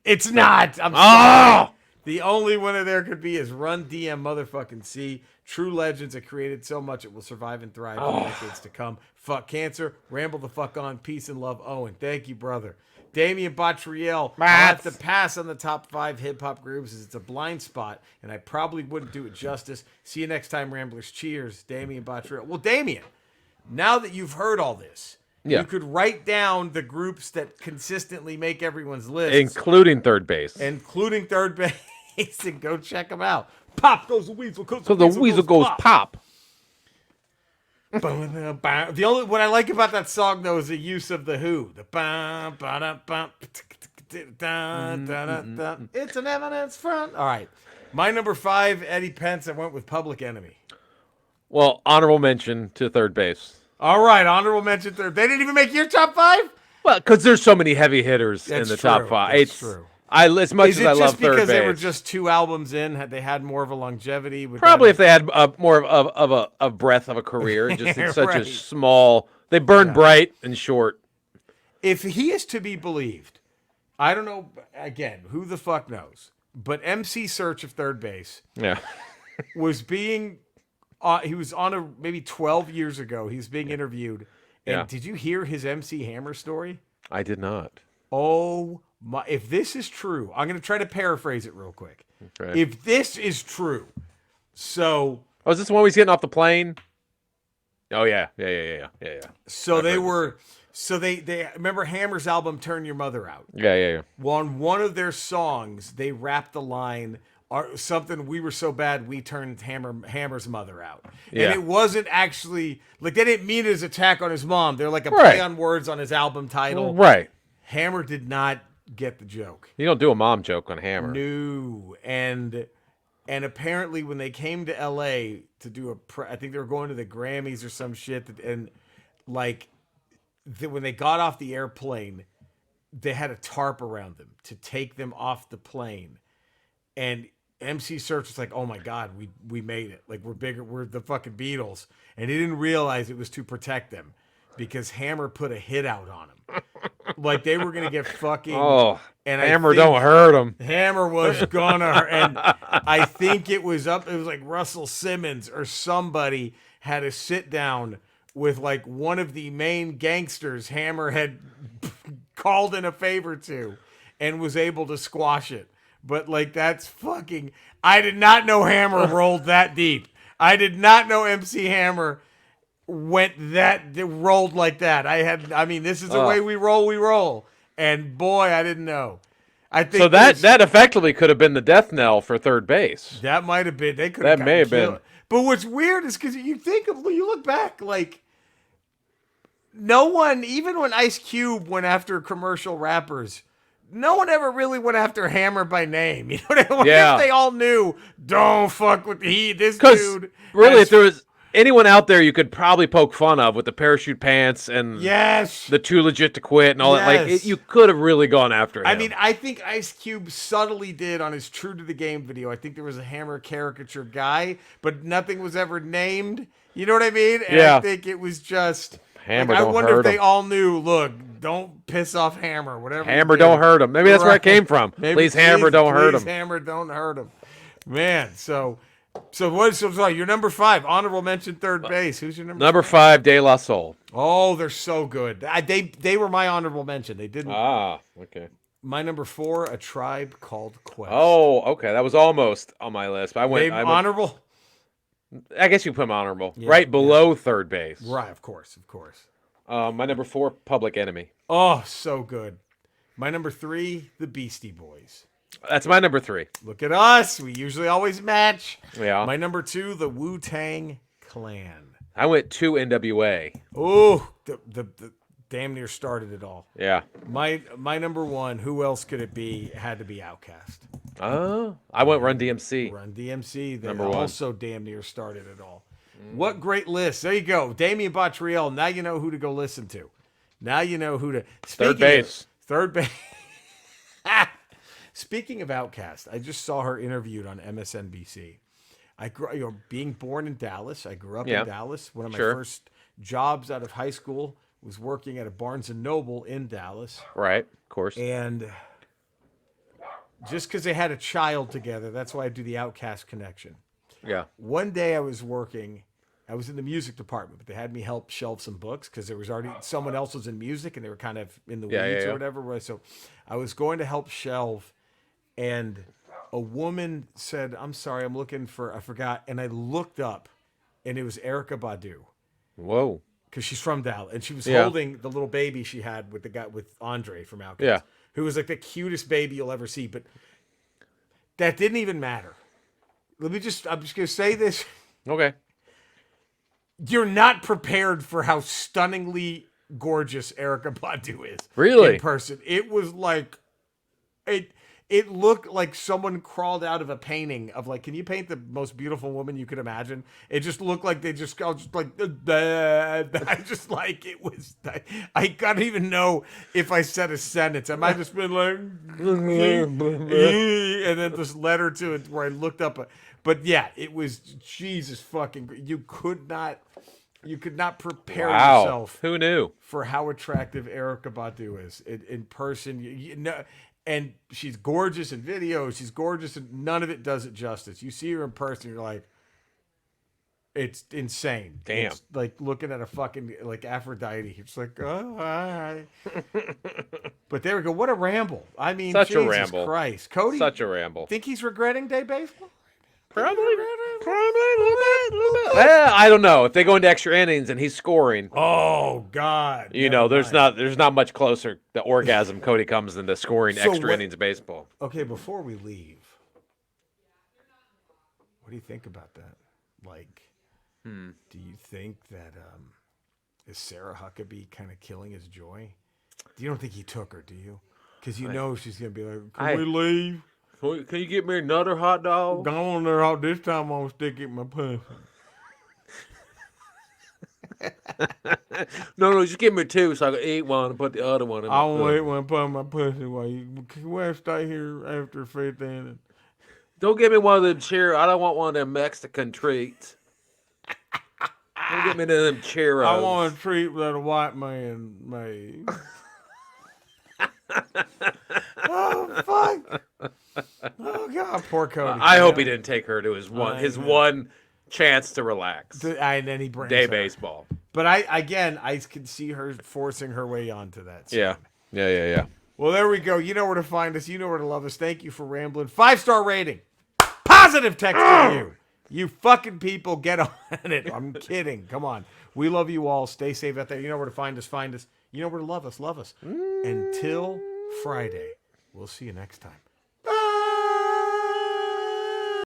It's not. I'm sorry. The only winner there could be is Run DM motherfucking C. True legends that created so much it will survive and thrive for decades to come. Fuck cancer. Ramble the fuck on. Peace and love, Owen. Thank you, brother. Damian Bottriell. I have to pass on the top 5 hip-hop groups as it's a blind spot, and I probably wouldn't do it justice. See you next time, Ramblers. Cheers, Damian Bottriell. Well, Damian, now that you've heard all this, you could write down the groups that consistently make everyone's list. Including third base. Including third base. And go check them out. Pop goes the weasel. So the weasel goes pop. The only what I like about that song though is the use of the Who. The ba ba da ba. It's an evidence front. All right, my number 5, Eddie Pence. I went with Public Enemy. Well, honorable mention to third base. All right, honorable mention third. They didn't even make your top 5. Well, because there's so many heavy hitters in the top 5. That's true. As much Is as it I just love third because base, they were just 2 albums in? Had they had more of a longevity? Probably if they had more of a breadth of a career, and just in such Right. a small. They burn bright and short. If he is to be believed, I don't know. Again, who the fuck knows? But MC Search of third base Yeah. was being. He was on maybe 12 years ago. He was being interviewed. And Yeah. did you hear his MC Hammer story? I did not. Oh my! If this is true, I'm going to try to paraphrase it real quick. Okay. If this is true, so Oh, is this the one where he's getting off the plane? Oh yeah. so they were. So they remember Hammer's album "Turn Your Mother Out." Yeah. Well, on one of their songs, they rapped the line something. We were so bad, we turned Hammer's mother out. Yeah. And it wasn't actually like they didn't mean it as an attack on his mom. They're like a play on words on his album title. Right. Hammer did not get the joke. You don't do a mom joke on Hammer. No, and apparently when they came to L.A. to do I think they were going to the Grammys or some shit, and like when they got off the airplane, they had a tarp around them to take them off the plane, and MC Search was like, "Oh my God, we made it! Like we're bigger, we're the fucking Beatles," and he didn't realize it was to protect them because Hammer put a hit out on him. Like they were gonna get fucking. Oh, and Hammer don't hurt him. Hammer was gonna, and I think it was like Russell Simmons or somebody had a sit down with like one of the main gangsters Hammer had called in a favor to, and was able to squash it. But like that's fucking. I did not know Hammer rolled that deep. I did not know MC Hammer rolled like that. I mean, this is the way we roll. And boy, I didn't know. I think so. That effectively could have been the death knell for third base. That might have been. They could. That may have been. But what's weird is because you look back, like no one, even when Ice Cube went after commercial rappers, no one ever really went after Hammer by name. You know what I mean? Yeah. If they all knew, don't fuck with this dude. Really, if there was anyone out there you could probably poke fun of with the parachute pants and the too legit to quit and all that, like you could have really gone after him. I mean, I think Ice Cube subtly did on his True to the Game video. I think there was a Hammer caricature guy, but nothing was ever named. You know what I mean? And I think it was just Hammer. Like, don't I wonder hurt if they him. all knew. Look, don't piss off Hammer. Whatever. Hammer don't hurt him. Maybe that's where it came from. Please, Hammer, don't hurt him. Hammer, don't hurt him. Man, so sorry, you're number 5. Honorable mention third base. Who's your number 5? De La Soul. Oh, they're so good. They were my honorable mention. They didn't. Okay. My number 4, A Tribe Called Quest. Oh, okay. That was almost on my list. But I went honorable. I guess you put him honorable, right below third base. Right, of course. My number 4, Public Enemy. Oh, so good. My number 3, The Beastie Boys. That's my number 3. Look at us. We usually always match. Yeah. My number 2, The Wu-Tang Clan. I went 2, NWA. Oh, the damn near started it all. Yeah. My number 1, who else could it be? Had to be Outkast. Oh, I went Run DMC. Run DMC. They Number 1. also damn near started it all. What great list. There you go. Damian Bottriell. Now you know who to go listen to. Now you know who to. Third base. Third base. Speaking of Outkast, I just saw her interviewed on MSNBC. Being born in Dallas, I grew up in Dallas. One of my first jobs out of high school was working at a Barnes & Noble in Dallas. Right, of course. And just because they had a child together, that's why I do the Outkast connection. Yeah. One day I was in the music department, but they had me help shelve some books because there was already someone else was in music and they were kind of in the weeds or whatever. So I was going to help shelve, and a woman said, "I'm sorry, I'm looking for," I forgot. And I looked up, and it was Erykah Badu. Whoa. Because she's from Dallas, and she was holding the little baby she had with the guy with Andre from Outkast, who was like the cutest baby you'll ever see. But that didn't even matter. I'm just gonna say this. Okay. you're not prepared for how stunningly gorgeous Erykah Badu is. Really? In person. It was like it looked like someone crawled out of a painting of like, can you paint the most beautiful woman you could imagine? It just looked like they just I was just like I just like it was I don't even know if I said a sentence. I might have just been like and then this letter to it where I looked up but yeah, it was Jesus fucking you could not prepare yourself. Who knew? For how attractive Erykah Badu is in person. You know, and she's gorgeous in videos. She's gorgeous, and none of it does it justice. You see her in person, you're like, it's insane. Damn. It's like looking at a fucking like Aphrodite. It's like, oh, hi. But there we go. What a ramble. I mean, Such Jesus a ramble. Christ. Cody, Such a ramble. think he's regretting day baseball? Probably a little bit. Well, I don't know. If they go into extra innings and he's scoring, Oh God. you know, there's not much closer to orgasm Cody comes into scoring extra innings of baseball. Okay, before we leave, what do you think about that? Like, do you think that is Sarah Huckabee kind of killing his joy? You don't think he took her, do you? Because you know she's gonna be like, "Can we leave? Can you get me another hot dog?" Go on there. This time I'm gonna stick it in my pussy. No, just give me two so I can eat one and put the other one in my I'll wait when I put my pussy away. Can we stay here after fifth inning? Don't give me one of them cheer. I don't want one of them Mexican treats. Don't give me none of them Cheerios. I want a treat that a white man made. Oh fuck! Oh God, poor Cody. I hope he didn't take her to his one chance to relax. And then he brings Day her. baseball. But I can see her forcing her way onto that. So. Yeah. Well, there we go. You know where to find us. You know where to love us. Thank you for rambling. 5-star rating. Positive text to you. You fucking people, get on it. I'm kidding. Come on. We love you all. Stay safe out there. You know where to find us. Find us. You know where to love us. Love us. Until Friday. We'll see you next time.